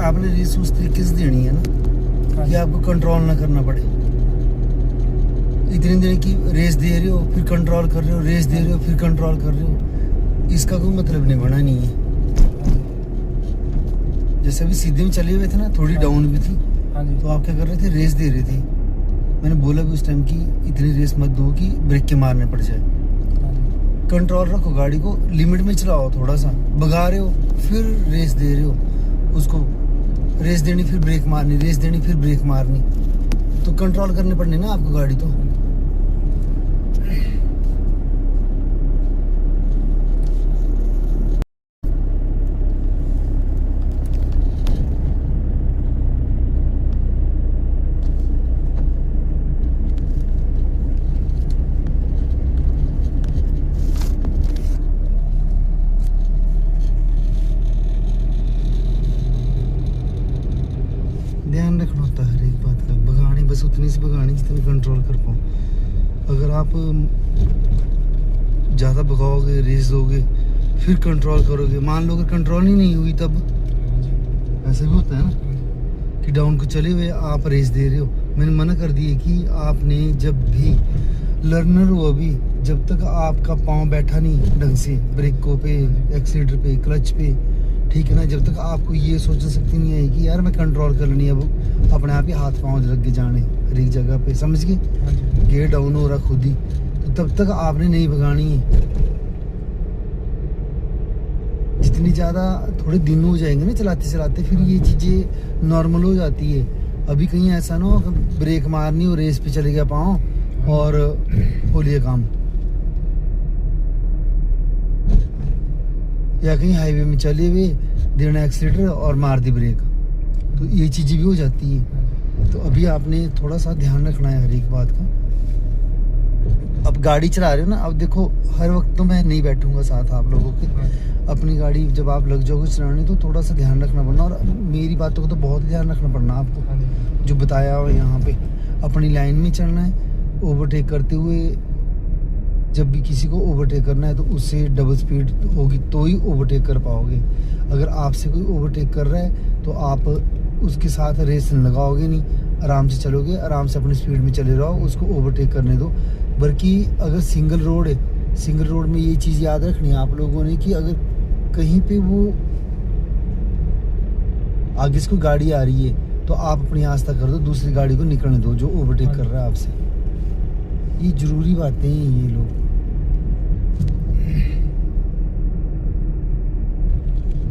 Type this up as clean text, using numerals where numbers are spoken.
आपने रेस उस तरीके से देनी है ना कि आपको कंट्रोल ना करना पड़े। इतने दिन की रेस दे रहे हो फिर कंट्रोल कर रहे हो, रेस दे रहे हो फिर कंट्रोल कर रहे हो, इसका कोई मतलब नहीं बना नहीं है। जैसे अभी सीधे में चले हुए थे ना, थोड़ी डाउन भी थी, तो आप क्या कर रहे थे, रेस दे रहे थे। मैंने बोला भी उस टाइम की इतनी रेस मत दो कि ब्रेक के मारने पड़ जाए। कंट्रोल रखो, गाड़ी को लिमिट में चलाओ। थोड़ा सा भगा रहे हो फिर रेस दे रहे हो, उसको रेस देनी फिर ब्रेक मारनी, रेस देनी फिर ब्रेक मारनी, तो कंट्रोल करने पड़ने ना आपको गाड़ी। तो ध्यान रखना होता है हर एक बात का। भगानी बस उतनी सी भगानी जितनी कंट्रोल कर पाओ। अगर आप ज़्यादा भगाओगे, रेस दोगे, फिर कंट्रोल करोगे, मान लो अगर कंट्रोल ही नहीं हुई तब ऐसा भी होता है ना कि डाउन को चले हुए आप रेस दे रहे हो। मैंने मना कर दिया कि आपने जब भी लर्नर हो, अभी जब तक आपका पाँव बैठा नहीं ढंग से ब्रेकों पे, एक्सीलेटर पे, क्लच पे, ठीक है ना, जब तक आपको ये सोच सकती नहीं है कि यार मैं कंट्रोल कर लेनी है, अब अपने आप ही हाथ पाँव लग के जाने हर एक जगह पे, समझ गए, गेयर डाउन हो रहा खुद ही, तो तब तक आपने नहीं भगानी है। जितनी ज़्यादा थोड़े दिन हो जाएंगे ना चलाते चलाते, फिर ये चीज़ें नॉर्मल हो जाती है। अभी कहीं ऐसा ना हो कि ब्रेक मारनी हो, रेस पे चले गया पाँव और हो लिया काम, या कहीं हाईवे में चले हुए देना एक्सीलेटर और मार दी ब्रेक, तो ये चीज़ें भी हो जाती है। तो अभी आपने थोड़ा सा ध्यान रखना है हर एक बात का। अब गाड़ी चला रहे हो ना, अब देखो हर वक्त तो मैं नहीं बैठूंगा साथ आप लोगों के। अपनी गाड़ी जब आप लग जाओगे चलाने तो थोड़ा सा ध्यान रखना पड़ना, और मेरी बातों को तो बहुत ध्यान रखना पड़ना आपको, जो बताया हो यहाँ पे। अपनी लाइन में चलना है, ओवरटेक करते हुए जब भी किसी को ओवरटेक करना है तो उससे डबल स्पीड होगी तो ही ओवरटेक कर पाओगे। अगर आपसे कोई ओवरटेक कर रहा है तो आप उसके साथ रेस लगाओगे नहीं, आराम से चलोगे, आराम से अपनी स्पीड में चले रहो, उसको ओवरटेक करने दो। बल्कि अगर सिंगल रोड है, सिंगल रोड में ये चीज़ याद रखनी है आप लोगों ने कि अगर कहीं पे वो आगे से कोई गाड़ी आ रही है तो आप अपनी आस्था कर दो, दूसरी गाड़ी को निकलने दो जो ओवरटेक कर रहा है आपसे। ये जरूरी बातें हैं ये लोग।